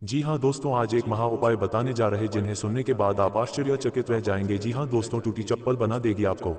जी हाँ दोस्तों, आज एक महा उपाय बताने जा रहे जिन्हें सुनने के बाद आप आश्चर्यचकित रह जाएंगे। जी हाँ दोस्तों, टूटी चप्पल बना देगी आपको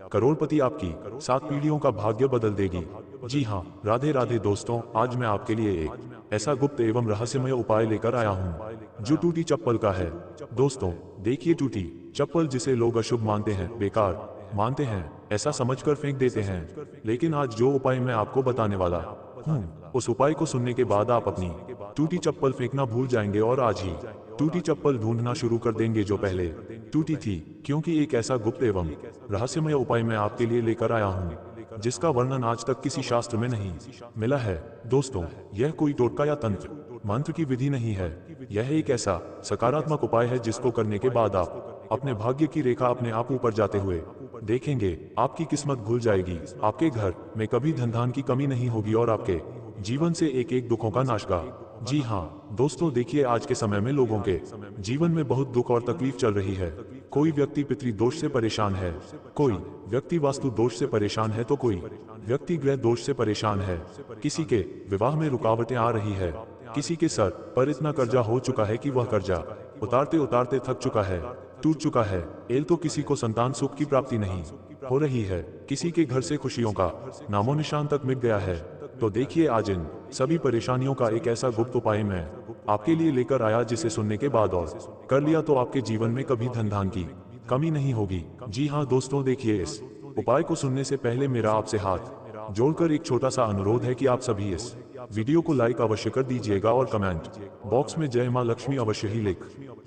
करोड़पति, आपकी 7 पीढ़ियों का भाग्य बदल देगी। जी हाँ, राधे राधे दोस्तों, आज मैं आपके लिए एक ऐसा गुप्त एवं रहस्यमय उपाय लेकर आया हूँ जो टूटी चप्पल का है। दोस्तों देखिए, टूटी चप्पल जिसे लोग अशुभ मानते हैं, बेकार मानते हैं, ऐसा समझकर फेंक देते हैं, लेकिन आज जो उपाय मैं आपको बताने वाला हूँ, उस उपाय को सुनने के बाद आप अपनी टूटी चप्पल फेंकना भूल जाएंगे और आज ही टूटी चप्पल ढूंढना शुरू कर देंगे जो पहले टूटी थी। क्योंकि एक ऐसा गुप्त एवं रहस्यमय उपाय मैं आपके लिए लेकर आया हूँ जिसका वर्णन आज तक किसी शास्त्र में नहीं मिला है। दोस्तों, यह कोई टोटका या तंत्र मंत्र की विधि नहीं है। यह एक ऐसा सकारात्मक उपाय है जिसको करने के बाद आप अपने भाग्य की रेखा अपने आप ऊपर जाते हुए देखेंगे। आपकी किस्मत खुल जाएगी, आपके घर में कभी धन धान की कमी नहीं होगी और आपके जीवन से एक एक दुखों का नाशगा। जी हाँ दोस्तों, देखिए आज के समय में लोगों के जीवन में बहुत दुख और तकलीफ चल रही है। कोई व्यक्ति पितृ दोष से परेशान है, कोई व्यक्ति वास्तु दोष से परेशान है, तो कोई व्यक्ति ग्रह दोष से परेशान है। किसी के विवाह में रुकावटें आ रही है, किसी के सर पर इतना कर्जा हो चुका है कि वह कर्जा उतारते उतारते थक चुका है, टूट चुका है। तो किसी को संतान सुख की प्राप्ति नहीं हो रही है, किसी के घर से खुशियों का नामो निशान तक मिट गया है। तो देखिए, आज इन सभी परेशानियों का एक ऐसा गुप्त उपाय मैं आपके लिए लेकर आया जिसे सुनने के बाद और कर लिया तो आपके जीवन में कभी धन धान की कमी नहीं होगी। जी हाँ दोस्तों, देखिए इस उपाय को सुनने से पहले मेरा आपसे हाथ जोड़कर एक छोटा सा अनुरोध है कि आप सभी इस वीडियो को लाइक अवश्य कर दीजिएगा और कमेंट बॉक्स में जय मां लक्ष्मी अवश्य ही लिख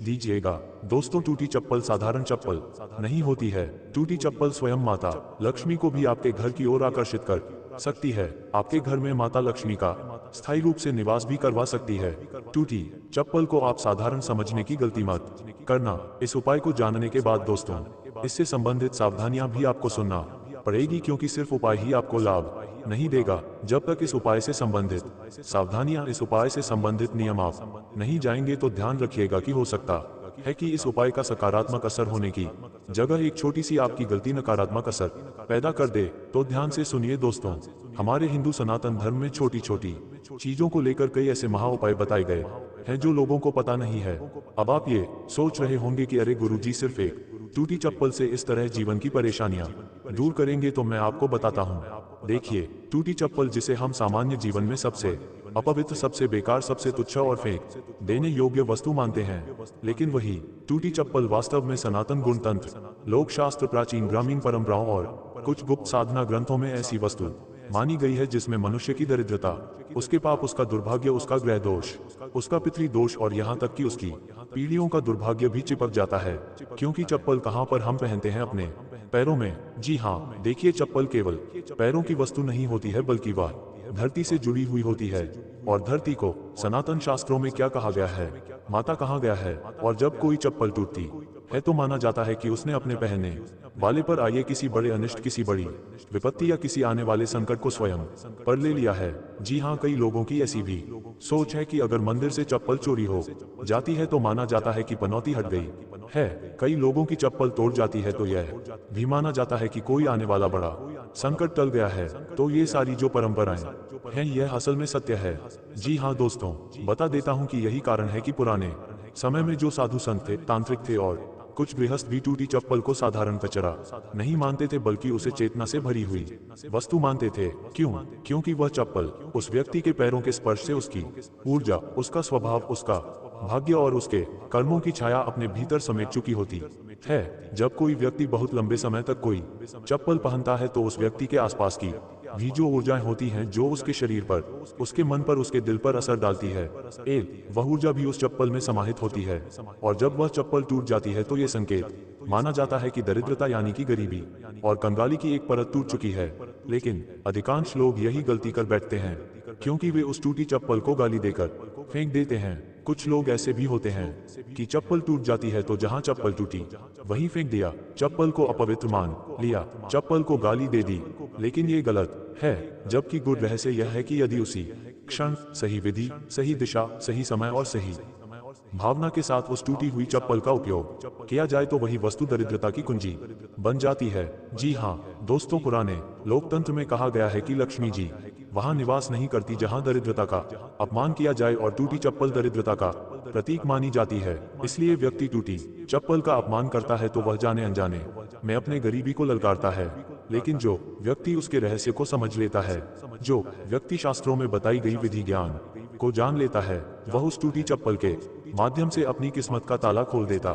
दीजिएगा। दोस्तों, टूटी चप्पल साधारण चप्पल नहीं होती है। टूटी चप्पल स्वयं माता लक्ष्मी को भी आपके घर की ओर आकर्षित कर सकती है, आपके घर में माता लक्ष्मी का स्थायी रूप से निवास भी करवा सकती है। टूटी चप्पल को आप साधारण समझने की गलती मत करना। इस उपाय को जानने के बाद दोस्तों, इससे संबंधित सावधानियां भी आपको सुनना पड़ेगी, क्योंकि सिर्फ उपाय ही आपको लाभ नहीं देगा जब तक इस उपाय से संबंधित सावधानियां, इस उपाय से संबंधित नियम आप नहीं जाएंगे। तो ध्यान रखिएगा कि हो सकता है कि इस उपाय का सकारात्मक असर होने की जगह एक छोटी सी आपकी गलती नकारात्मक असर पैदा कर दे। तो ध्यान से सुनिए दोस्तों, हमारे हिंदू सनातन धर्म में छोटी छोटी चीजों को लेकर कई ऐसे महा उपाय बताए गए हैं जो लोगों को पता नहीं है। अब आप ये सोच रहे होंगे कि अरे गुरुजी, सिर्फ एक टूटी चप्पल से इस तरह जीवन की परेशानियां दूर करेंगे, तो मैं आपको बताता हूँ। देखिए, टूटी चप्पल जिसे हम सामान्य जीवन में सबसे अपवित्र, सबसे बेकार, सबसे तुच्छ और फेंक देने योग्य वस्तु मानते हैं, लेकिन वही टूटी चप्पल वास्तव में सनातन गुण तंत्र, लोक शास्त्र, प्राचीन ग्रामीण परंपराओं और कुछ गुप्त साधना ग्रंथों में ऐसी वस्तु मानी गई है जिसमें मनुष्य की दरिद्रता, उसके पाप, उसका दुर्भाग्य, उसका ग्रह दोष, उसका पितृ दोष और यहाँ तक कि उसकी पीढ़ियों का दुर्भाग्य भी चिपक जाता है। क्योंकि चप्पल कहाँ पर हम पहनते हैं? अपने पैरों में। जी हाँ, देखिए, चप्पल केवल पैरों की वस्तु नहीं होती है, बल्कि वह धरती से जुड़ी हुई होती है। और धरती को सनातन शास्त्रों में क्या कहा गया है? माता कहा गया है। और जब कोई चप्पल टूटती है तो माना जाता है कि उसने अपने पहनने वाले पर आए किसी बड़े अनिष्ट, किसी बड़ी विपत्ति या किसी आने वाले संकट को स्वयं पर ले लिया है। जी हाँ, कई लोगों की ऐसी भी सोच है कि अगर मंदिर से चप्पल चोरी हो जाती है तो माना जाता है कि पनौती हट गई है। कई लोगों की चप्पल तोड़ जाती है तो यह भी माना जाता है कि कोई आने वाला बड़ा संकट टल गया है। तो ये सारी जो परंपराएं हैं, यह असल में सत्य है। जी हाँ दोस्तों, बता देता हूँ कि यही कारण है कि पुराने समय में जो साधु संत थे, तांत्रिक थे और कुछ गृहस्थ भी टूटी चप्पल को साधारण कचरा नहीं मानते थे, बल्कि उसे चेतना से भरी हुई वस्तु मानते थे। क्यों? क्योंकि वह चप्पल उस व्यक्ति के पैरों के स्पर्श से उसकी ऊर्जा, उसका स्वभाव, उसका भाग्य और उसके कर्मों की छाया अपने भीतर समेट चुकी होती है। जब कोई व्यक्ति बहुत लंबे समय तक कोई चप्पल पहनता है तो उस व्यक्ति के आसपास की भी जो ऊर्जाएं होती हैं, जो उसके शरीर पर, उसके मन पर, उसके दिल पर असर डालती है, वह ऊर्जा भी उस चप्पल में समाहित होती है। और जब वह चप्पल टूट जाती है तो ये संकेत माना जाता है कि दरिद्रता यानी कि गरीबी और कंगाली की एक परत टूट चुकी है। लेकिन अधिकांश लोग यही गलती कर बैठते हैं, क्योंकि वे उस टूटी चप्पल को गाली देकर फेंक देते हैं। कुछ लोग ऐसे भी होते हैं कि चप्पल टूट जाती है तो जहां चप्पल टूटी वहीं फेंक दिया, चप्पल को अपवित्र मान लिया, चप्पल को गाली दे दी। लेकिन ये गलत है, जबकि गुड़ रहस्य यह है कि यदि उसी क्षण सही विधि, सही दिशा, सही समय और सही भावना के साथ उस टूटी हुई चप्पल का उपयोग किया जाए तो वही वस्तु दरिद्रता की कुंजी बन जाती है। जी हाँ दोस्तों, पुराने लोकतंत्र में कहा गया है कि लक्ष्मी जी वहां निवास नहीं करती जहां दरिद्रता का अपमान किया जाए, और टूटी चप्पल दरिद्रता का प्रतीक मानी जाती है। इसलिए व्यक्ति टूटी चप्पल का अपमान करता है तो वह जाने अनजाने में अपने गरीबी को ललकारता है। लेकिन जो व्यक्ति उसके रहस्य को समझ लेता है, जो व्यक्ति शास्त्रों में बताई गई विधि ज्ञान को जान लेता है, वह उस टूटी चप्पल के माध्यम से अपनी किस्मत का ताला खोल देता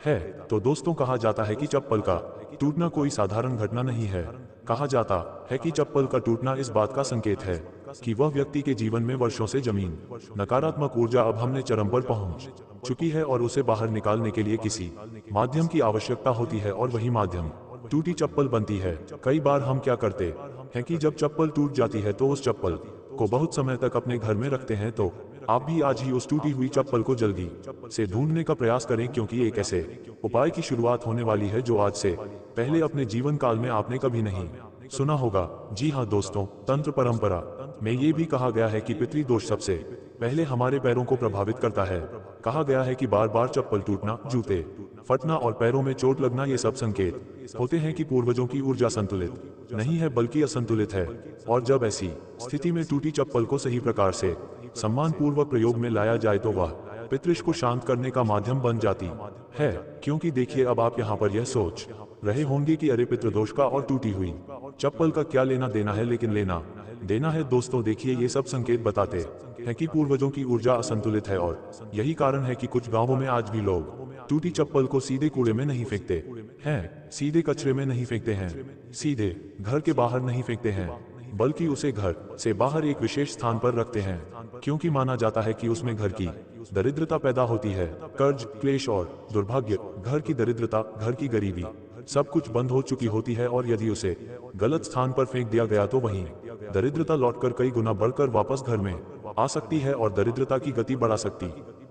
है। तो दोस्तों, कहा जाता है कि चप्पल का टूटना कोई साधारण घटना नहीं है। कहा जाता है कि चप्पल का टूटना इस बात का संकेत है कि वह व्यक्ति के जीवन में वर्षों से जमीन नकारात्मक ऊर्जा अब हमने चरम पर पहुंच चुकी है और उसे बाहर निकालने के लिए किसी माध्यम की आवश्यकता होती है, और वही माध्यम टूटी चप्पल बनती है। कई बार हम क्या करते हैं कि जब चप्पल टूट जाती है तो उस चप्पल को बहुत समय तक अपने घर में रखते हैं। तो आप भी आज ही उस टूटी हुई चप्पल को जल्दी से ढूंढने का प्रयास करें, क्योंकि एक ऐसे उपाय की शुरुआत होने वाली है जो आज से पहले अपने जीवन काल में आपने कभी नहीं सुना होगा। जी हाँ दोस्तों, तंत्र परंपरा में ये भी कहा गया है कि पितृदोष सबसे पहले हमारे पैरों को प्रभावित करता है। कहा गया है कि बार बार चप्पल टूटना, जूते फटना और पैरों में चोट लगना, ये सब संकेत होते हैं कि पूर्वजों की ऊर्जा संतुलित नहीं है बल्कि असंतुलित है। और जब ऐसी स्थिति में टूटी चप्पल को सही प्रकार से सम्मान पूर्वक प्रयोग में लाया जाए तो वह पितृष को शांत करने का माध्यम बन जाती है। क्योंकि देखिए, अब आप यहाँ पर यह सोच रहे होंगे कि अरे, पितृदोष का और टूटी हुई चप्पल का क्या लेना देना है। लेकिन लेना देना है दोस्तों। देखिए, ये सब संकेत बताते हैं कि पूर्वजों की ऊर्जा असंतुलित है, और यही कारण है कि कुछ गांवों में आज भी लोग टूटी चप्पल को सीधे कूड़े में नहीं फेंकते हैं, सीधे कचरे में नहीं फेंकते हैं, सीधे घर के बाहर नहीं फेंकते हैं, बल्कि उसे घर से बाहर एक विशेष स्थान पर रखते हैं, क्योंकि माना जाता है कि उसमें घर की दरिद्रता पैदा होती है। कर्ज, क्लेश और दुर्भाग्य, घर की दरिद्रता, घर की गरीबी, सब कुछ बंद हो चुकी होती है, और यदि उसे गलत स्थान पर फेंक दिया गया तो वहीं दरिद्रता लौटकर कई गुना बढ़कर वापस घर में आ सकती है और दरिद्रता की गति बढ़ा सकती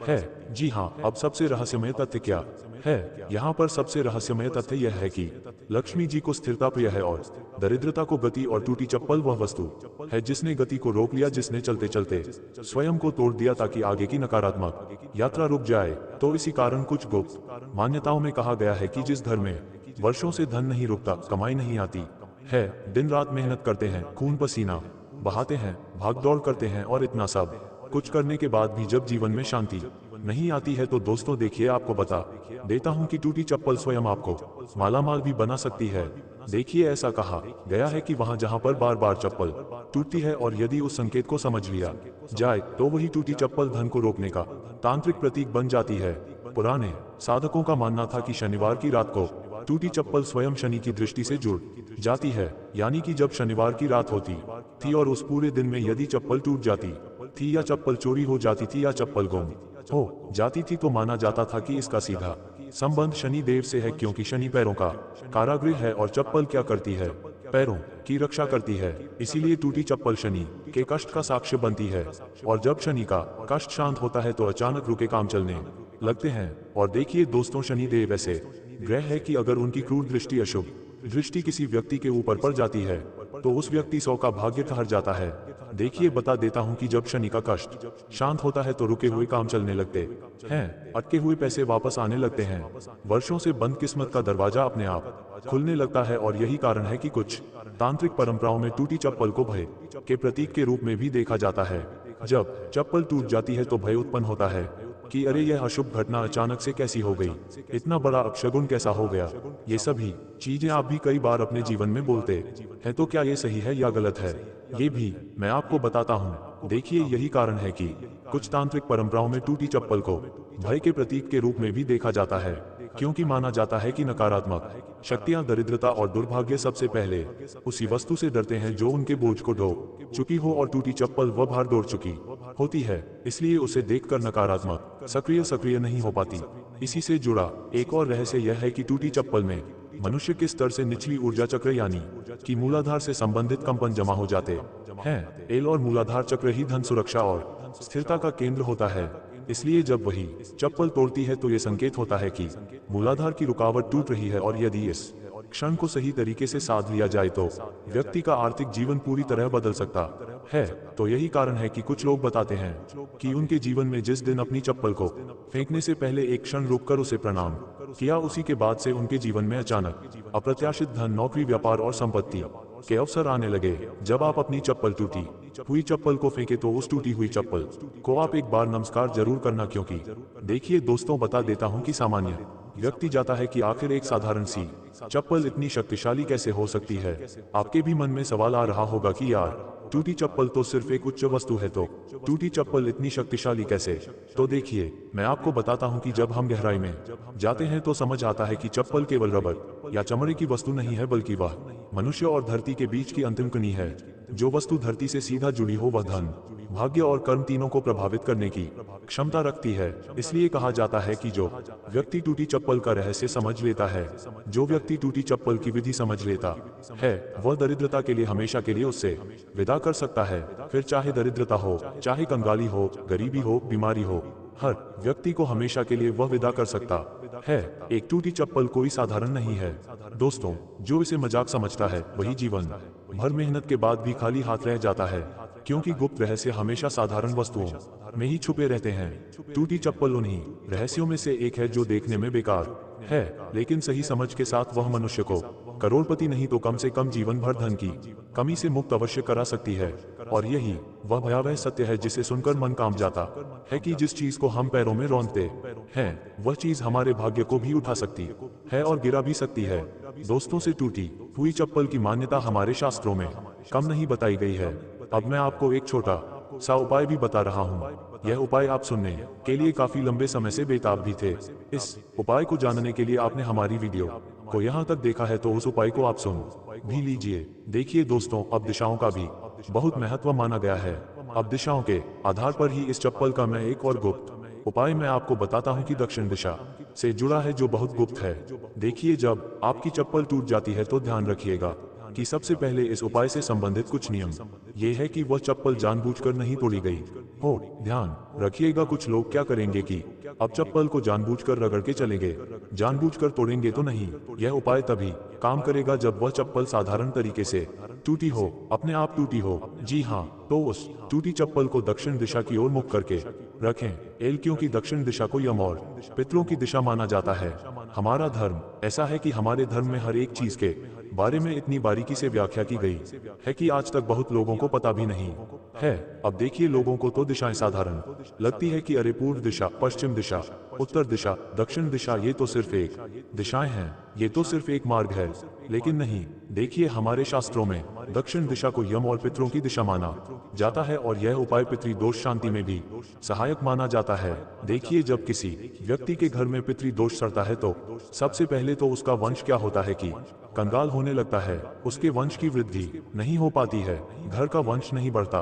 है। जी हाँ, अब सबसे रहस्यमय तथ्य क्या है? यहाँ पर सबसे रहस्यमय तथ्य यह है कि लक्ष्मी जी को स्थिरता प्रिय है और दरिद्रता को गति, और टूटी चप्पल वह वस्तु है जिसने गति को रोक लिया, जिसने चलते चलते स्वयं को तोड़ दिया ताकि आगे की नकारात्मक यात्रा रुक जाए। तो इसी कारण कुछ गुप्त मान्यताओं में कहा गया है कि जिस घर में वर्षों से धन नहीं रुकता, कमाई नहीं आती है, दिन रात मेहनत करते हैं, खून पसीना बहाते हैं, भागदौड़ करते हैं, और इतना सब कुछ करने के बाद भी जब जीवन में शांति नहीं आती है, तो दोस्तों देखिए, आपको बता देता हूं कि टूटी चप्पल स्वयं आपको मालामाल भी बना सकती है। देखिए, ऐसा कहा गया है कि वहां जहां पर बार बार चप्पल टूटती है और यदि उस संकेत को समझ लिया जाए तो वही टूटी चप्पल धन को रोकने का तांत्रिक प्रतीक बन जाती है। पुराने साधकों का मानना था कि शनिवार की रात को टूटी चप्पल स्वयं शनि की दृष्टि से जुड़ जाती है, यानी कि जब शनिवार की रात होती थी और उस पूरे दिन में यदि चप्पल टूट जाती थी, या चप्पल चोरी हो जाती थी, या चप्पल गुम हो जाती थी, तो माना जाता था कि इसका सीधा संबंध शनि देव से है, क्योंकि शनि पैरों का कारागृह है और चप्पल क्या करती है? पैरों की रक्षा करती है। इसीलिए टूटी चप्पल शनि के कष्ट का साक्ष्य बनती है, और जब शनि का कष्ट शांत होता है तो अचानक रुके काम चलने लगते हैं। और देखिए दोस्तों, शनि देव ऐसे ग्रह है कि अगर उनकी क्रूर दृष्टि, अशुभ दृष्टि किसी व्यक्ति के ऊपर पड़ जाती है तो उस व्यक्ति 100 का भाग्य ठहर जाता है। देखिए, बता देता हूं कि जब शनि का कष्ट शांत होता है तो रुके हुए काम चलने लगते हैं, अटके हुए पैसे वापस आने लगते हैं, वर्षों से बंद किस्मत का दरवाजा अपने आप खुलने लगता है। और यही कारण है कि कुछ तांत्रिक परंपराओं में टूटी चप्पल को भय के प्रतीक के रूप में भी देखा जाता है। जब चप्पल टूट जाती है तो भय उत्पन्न होता है कि अरे, यह अशुभ घटना अचानक से कैसी हो गई, इतना बड़ा अपशगुन कैसा हो गया। ये सभी चीजें आप भी कई बार अपने जीवन में बोलते हैं, तो क्या ये सही है या गलत है, ये भी मैं आपको बताता हूँ। देखिए, यही कारण है कि कुछ तांत्रिक परंपराओं में टूटी चप्पल को भय के प्रतीक के रूप में भी देखा जाता है, क्योंकि माना जाता है कि नकारात्मक शक्तियां, दरिद्रता और दुर्भाग्य सबसे पहले उसी वस्तु से डरते हैं जो उनके बोझ को ढो चुकी हो, और टूटी चप्पल वह भार दौड़ चुकी होती है, इसलिए उसे देखकर नकारात्मक सक्रिय नहीं हो पाती। इसी से जुड़ा एक और रहस्य यह है कि टूटी चप्पल में मनुष्य के स्तर से निचली ऊर्जा चक्र यानी कि मूलाधार से संबंधित कंपन जमा हो जाते हैं। एल और मूलाधार चक्र ही धन, सुरक्षा और स्थिरता का केंद्र होता है। इसलिए जब वही चप्पल तोड़ती है तो ये संकेत होता है कि मूलाधार की रुकावट टूट रही है, और यदि इस क्षण को सही तरीके से साध लिया जाए तो व्यक्ति का आर्थिक जीवन पूरी तरह बदल सकता है। तो यही कारण है कि कुछ लोग बताते हैं कि उनके जीवन में जिस दिन अपनी चप्पल को फेंकने से पहले एक क्षण रुककर उसे प्रणाम किया, उसी के बाद से उनके जीवन में अचानक अप्रत्याशित धन, नौकरी, व्यापार और संपत्ति के अवसर आने लगे। जब आप अपनी चप्पल टूटी हुई चप्पल को फेंके तो उस टूटी हुई चप्पल को आप एक बार नमस्कार जरूर करना, क्योंकि देखिए दोस्तों, बता देता हूं कि सामान्य व्यक्ति जाता है कि आखिर एक साधारण सी चप्पल इतनी शक्तिशाली कैसे हो सकती है। आपके भी मन में सवाल आ रहा होगा कि यार, टूटी चप्पल तो सिर्फ एक उच्च वस्तु है, तो टूटी चप्पल इतनी शक्तिशाली कैसे? तो देखिए, मैं आपको बताता हूं कि जब हम गहराई में जाते हैं तो समझ आता है कि चप्पल केवल रबर या चमड़े की वस्तु नहीं है, बल्कि वह मनुष्य और धरती के बीच की अंतिम कड़ी है। जो वस्तु धरती से सीधा जुड़ी हो वह धन, भाग्य और कर्म तीनों को प्रभावित करने की क्षमता रखती है। इसलिए कहा जाता है कि जो व्यक्ति टूटी चप्पल का रहस्य समझ लेता है, जो व्यक्ति टूटी चप्पल की विधि समझ लेता है, वह दरिद्रता के लिए हमेशा के लिए उससे विदा कर सकता है। फिर चाहे दरिद्रता हो, चाहे कंगाली हो, गरीबी हो, बीमारी हो, हर व्यक्ति को हमेशा के लिए वह विदा कर सकता है। एक टूटी चप्पल कोई साधारण नहीं है दोस्तों। जो इसे मजाक समझता है वही जीवन भर मेहनत के बाद भी खाली हाथ रह जाता है, क्योंकि गुप्त रहस्य हमेशा साधारण वस्तुओं में ही छुपे रहते हैं। टूटी चप्पल उन्हीं रहस्यों में से एक है जो देखने में बेकार है, लेकिन सही समझ के साथ वह मनुष्य को करोड़पति नहीं तो कम से कम जीवन भर धन की कमी से मुक्त अवश्य करा सकती है। और यही वह भयावह सत्य है जिसे सुनकर मन कांप जाता है कि जिस चीज को हम पैरों में रौंदते हैं, वह चीज हमारे भाग्य को भी उठा सकती है और गिरा भी सकती है। दोस्तों, से टूटी हुई चप्पल की मान्यता हमारे शास्त्रों में कम नहीं बताई गई है। अब मैं आपको एक छोटा सा उपाय भी बता रहा हूँ। यह उपाय आप सुनने के लिए काफी लंबे समय से बेताब भी थे। इस उपाय को जानने के लिए आपने हमारी वीडियो को यहाँ तक देखा है, तो उस उपाय को आप सुन भी लीजिए। देखिए दोस्तों, अब दिशाओं का भी बहुत महत्व माना गया है। अब दिशाओं के आधार पर ही इस चप्पल का मैं एक और गुप्त उपाय मैं आपको बताता हूँ कि दक्षिण दिशा से जुड़ा है, जो बहुत गुप्त है। देखिए, जब आपकी चप्पल टूट जाती है तो ध्यान रखिएगा कि सबसे पहले इस उपाय से संबंधित कुछ नियम ये है कि वह चप्पल जानबूझकर नहीं तोड़ी गई हो। ध्यान रखिएगा, कुछ लोग क्या करेंगे कि अब चप्पल को जानबूझकर रगड़ के चलेंगे, जानबूझकर तोड़ेंगे तो नहीं। यह उपाय तभी काम करेगा जब वह चप्पल साधारण तरीके से टूटी हो, अपने आप टूटी हो। जी हाँ, तो उस टूटी चप्पल को दक्षिण दिशा की ओर मुख करके रखें। क्योंकि दक्षिण दिशा को यम और पितरों की दिशा माना जाता है। हमारा धर्म ऐसा है कि हमारे धर्म में हर एक चीज के बारे में इतनी बारीकी से व्याख्या की गई है कि आज तक बहुत लोगों को पता भी नहीं है। अब देखिए, लोगों को तो दिशाएं साधारण लगती है कि अरे पूर्व दिशा, पश्चिम दिशा, उत्तर दिशा, दक्षिण दिशा, ये तो सिर्फ एक दिशाएं हैं, ये तो सिर्फ एक मार्ग है। लेकिन नहीं, देखिए, हमारे शास्त्रों में दक्षिण दिशा को यम और पितरों की दिशा माना जाता है और यह उपाय पितृ दोष शांति में भी सहायक माना जाता है। देखिए, जब किसी व्यक्ति के घर में पितृ दोष सड़ता है तो सबसे पहले तो उसका वंश क्या होता है कि कंगाल होने लगता है। उसके वंश की वृद्धि नहीं हो पाती है, घर का वंश नहीं बढ़ता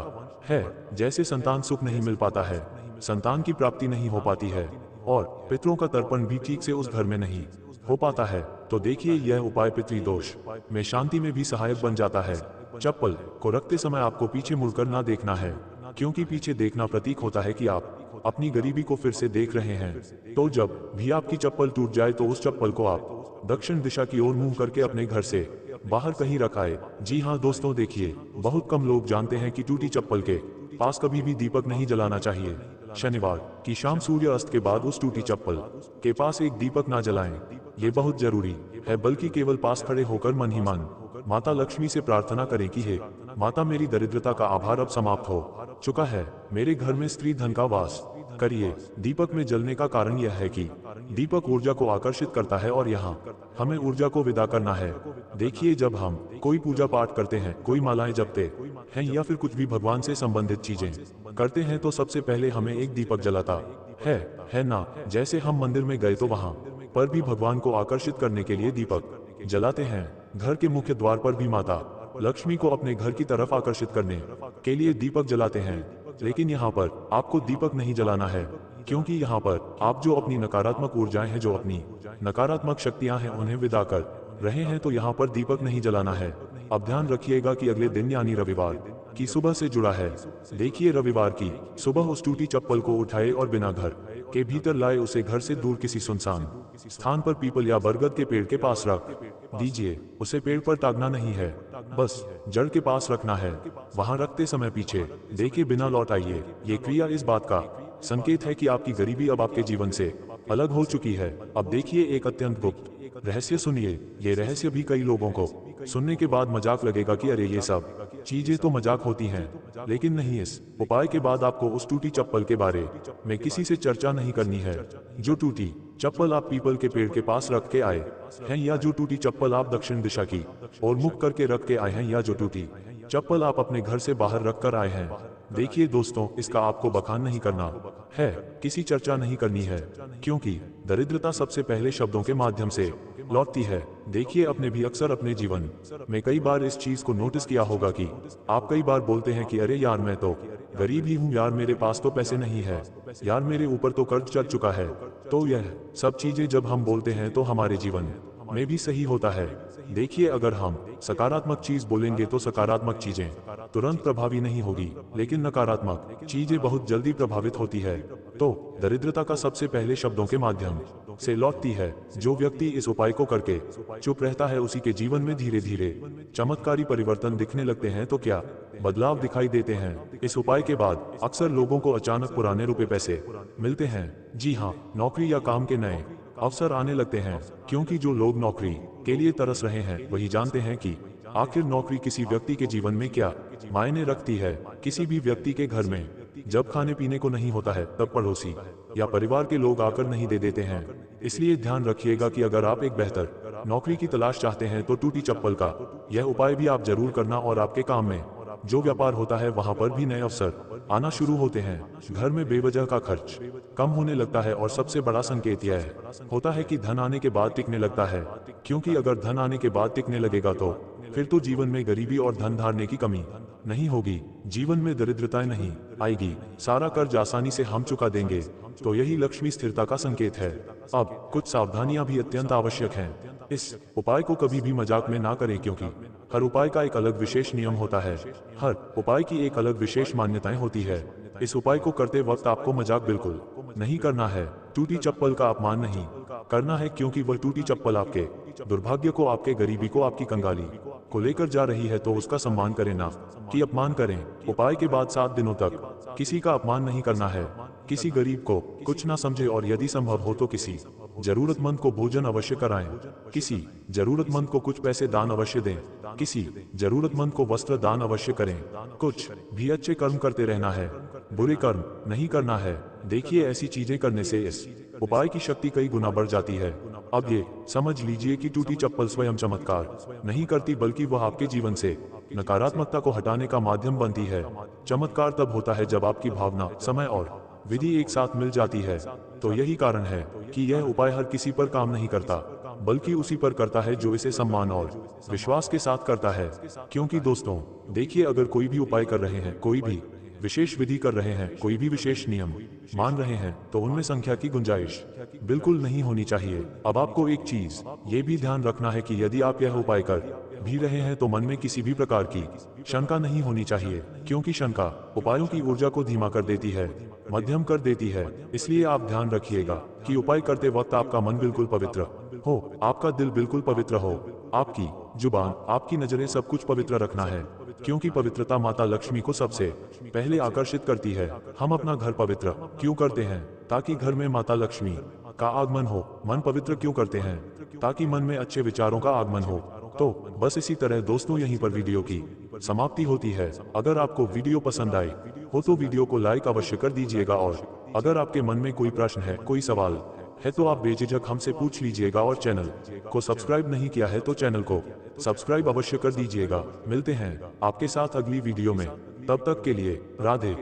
है, जैसे संतान सुख नहीं मिल पाता है, संतान की प्राप्ति नहीं हो पाती है और पितरों का तर्पण भी ठीक से उस घर में नहीं हो पाता है। तो देखिए, यह उपाय पितृदोष में शांति में भी सहायक बन जाता है। चप्पल को रखते समय आपको पीछे मुड़कर ना देखना है, क्योंकि पीछे देखना प्रतीक होता है कि आप अपनी गरीबी को फिर से देख रहे हैं। तो जब भी आपकी चप्पल टूट जाए तो उस चप्पल को आप दक्षिण दिशा की ओर मुंह करके अपने घर से बाहर कहीं रखाए। जी हाँ दोस्तों, देखिए, बहुत कम लोग जानते हैं कि टूटी चप्पल के पास कभी भी दीपक नहीं जलाना चाहिए। शनिवार की शाम सूर्य अस्त के बाद उस टूटी चप्पल के पास एक दीपक ना जलाएं, ये बहुत जरूरी है। बल्कि केवल पास खड़े होकर मन ही मन माता लक्ष्मी से प्रार्थना करें कि हे माता, मेरी दरिद्रता का आभार अब समाप्त हो चुका है, मेरे घर में स्त्री धन का वास करिए। दीपक में जलने का कारण यह है कि दीपक ऊर्जा को आकर्षित करता है और यहाँ हमें ऊर्जा को विदा करना है। देखिए, जब हम कोई पूजा पाठ करते हैं, कोई मालाएं जपते हैं या फिर कुछ भी भगवान से संबंधित चीजें करते हैं, तो सबसे पहले हमें एक दीपक जलाता है ना। जैसे हम मंदिर में गए तो वहां पर भी भगवान को आकर्षित करने के लिए दीपक जलाते हैं। घर के मुख्य द्वार पर भी माता लक्ष्मी को अपने घर की तरफ आकर्षित करने के लिए दीपक जलाते हैं। लेकिन यहाँ पर आपको दीपक नहीं जलाना है, क्योंकि यहाँ पर आप जो अपनी नकारात्मक ऊर्जाएं हैं, जो अपनी नकारात्मक शक्तियां हैं, उन्हें विदा कर रहे हैं, तो यहाँ पर दीपक नहीं जलाना है। अब ध्यान रखिएगा कि अगले दिन यानी रविवार की सुबह से जुड़ा है। देखिए, रविवार की सुबह उस टूटी चप्पल को उठाए और बिना घर के भीतर लाए उसे घर से दूर किसी सुनसान स्थान पर पीपल या बरगद के पेड़ के पास रख दीजिए, उसे पेड़ पर टांगना नहीं है, बस जड़ के पास रखना है। वहां रखते समय पीछे देखे बिना लौट आइए। ये क्रिया इस बात का संकेत है कि आपकी गरीबी अब आपके जीवन से अलग हो चुकी है। अब देखिए एक अत्यंत गुप्त रहस्य सुनिए। ये रहस्य भी कई लोगों को सुनने के बाद मजाक लगेगा कि अरे ये सब चीजें तो मजाक होती हैं, लेकिन नहीं। इस उपाय के बाद आपको उस टूटी चप्पल के बारे में किसी से चर्चा नहीं करनी है। जो टूटी चप्पल आप पीपल के पेड़ के पास रख के आए हैं, या जो टूटी चप्पल आप दक्षिण दिशा की ओर मुख करके रख के आए हैं, या जो टूटी चप्पल आप अपने घर से बाहर रख कर आए हैं। देखिए दोस्तों, इसका आपको बखान नहीं करना है, किसी चर्चा नहीं करनी है, क्योंकि दरिद्रता सबसे पहले शब्दों के माध्यम से लौटती है। देखिए, आपने भी अक्सर अपने जीवन में कई बार इस चीज को नोटिस किया होगा कि आप कई बार बोलते हैं कि अरे यार मैं तो गरीब ही हूँ, यार मेरे पास तो पैसे नहीं है, यार मेरे ऊपर तो कर्ज चढ़ चुका है। तो यह सब चीजें जब हम बोलते हैं तो हमारे जीवन में भी सही होता है। देखिए, अगर हम सकारात्मक चीज बोलेंगे तो सकारात्मक चीजें तुरंत प्रभावी नहीं होगी, लेकिन नकारात्मक चीजें बहुत जल्दी प्रभावित होती है। तो दरिद्रता का सबसे पहले शब्दों के माध्यम से लौटती है। जो व्यक्ति इस उपाय को करके चुप रहता है, उसी के जीवन में धीरे धीरे चमत्कारी परिवर्तन दिखने लगते हैं। तो क्या बदलाव दिखाई देते हैं? इस उपाय के बाद अक्सर लोगों को अचानक पुराने रुपए पैसे मिलते हैं। जी हाँ, नौकरी या काम के नए अवसर आने लगते हैं, क्योंकि जो लोग नौकरी के लिए तरस रहे हैं वही जानते हैं कि आखिर नौकरी किसी व्यक्ति के जीवन में क्या मायने रखती है। किसी भी व्यक्ति के घर में जब खाने पीने को नहीं होता है, तब पड़ोसी या परिवार के लोग आकर नहीं दे देते हैं। इसलिए ध्यान रखिएगा कि अगर आप एक बेहतर नौकरी की तलाश चाहते हैं तो टूटी चप्पल का यह उपाय भी आप जरूर करना, और आपके काम में जो व्यापार होता है वहां पर भी नए अवसर आना शुरू होते हैं। घर में बेवजह का खर्च कम होने लगता है, और सबसे बड़ा संकेत यह होता है कि धन आने के बाद टिकने लगता है, क्योंकि अगर धन आने के बाद टिकने लगेगा तो फिर तो जीवन में गरीबी और धन धारने की कमी नहीं होगी, जीवन में दरिद्रता नहीं आएगी, सारा कर्ज आसानी से हम चुका देंगे। तो यही लक्ष्मी स्थिरता का संकेत है। अब कुछ सावधानियां भी अत्यंत आवश्यक हैं। इस उपाय को कभी भी मजाक में ना करें, क्योंकि हर उपाय का एक अलग विशेष नियम होता है, हर उपाय की एक अलग विशेष मान्यताएं होती है। इस उपाय को करते वक्त आपको मजाक बिल्कुल नहीं करना है, टूटी चप्पल का अपमान नहीं करना है, क्योंकि वह टूटी चप्पल आपके दुर्भाग्य को, आपके गरीबी को, आपकी कंगाली को लेकर जा रही है। तो उसका सम्मान करें, ना कि अपमान करें। उपाय के बाद 7 दिनों तक किसी का अपमान नहीं करना है, किसी गरीब को कुछ ना समझे, और यदि संभव हो तो किसी जरूरतमंद को भोजन अवश्य कराएं, किसी जरूरतमंद को कुछ पैसे दान अवश्य दें, किसी जरूरतमंद को वस्त्र दान अवश्य करें। कुछ भी अच्छे कर्म करते रहना है, बुरे कर्म नहीं करना है। देखिए, ऐसी चीजें करने से इस उपाय की शक्ति कई गुना बढ़ जाती है। अब ये समझ लीजिए कि टूटी चप्पल स्वयं चमत्कार नहीं करती, बल्कि वह आपके जीवन से नकारात्मकता को हटाने का माध्यम बनती है। चमत्कार तब होता है जब आपकी भावना, समय और विधि एक साथ मिल जाती है। तो यही कारण है कि यह उपाय हर किसी पर काम नहीं करता, बल्कि उसी पर करता है जो इसे सम्मान और विश्वास के साथ करता है। क्योंकि दोस्तों देखिए, अगर कोई भी उपाय कर रहे हैं, कोई भी विशेष विधि कर रहे हैं, कोई भी विशेष नियम मान रहे हैं, तो उनमें संख्या की गुंजाइश बिल्कुल नहीं होनी चाहिए। अब आपको एक चीज ये भी ध्यान रखना है कि यदि आप यह उपाय कर भी रहे हैं तो मन में किसी भी प्रकार की शंका नहीं होनी चाहिए, क्योंकि शंका उपायों की ऊर्जा को धीमा कर देती है, मध्यम कर देती है। इसलिए आप ध्यान रखिएगा कि उपाय करते वक्त आपका मन बिल्कुल पवित्र हो, आपका दिल बिल्कुल पवित्र हो, आपकी जुबान, आपकी नजरें, सब कुछ पवित्र रखना है, क्योंकि पवित्रता माता लक्ष्मी को सबसे पहले आकर्षित करती है। हम अपना घर पवित्र क्यों करते हैं? ताकि घर में माता लक्ष्मी का आगमन हो। मन पवित्र क्यों करते हैं? ताकि मन में अच्छे विचारों का आगमन हो। तो बस इसी तरह दोस्तों, यहीं पर वीडियो की समाप्ति होती है। अगर आपको वीडियो पसंद आई हो तो वीडियो को लाइक अवश्य कर दीजिएगा, और अगर आपके मन में कोई प्रश्न है, कोई सवाल है, तो आप बेझिझक हमसे पूछ लीजिएगा। और चैनल को सब्सक्राइब नहीं किया है तो चैनल को सब्सक्राइब अवश्य कर दीजिएगा। मिलते हैं आपके साथ अगली वीडियो में, तब तक के लिए राधे।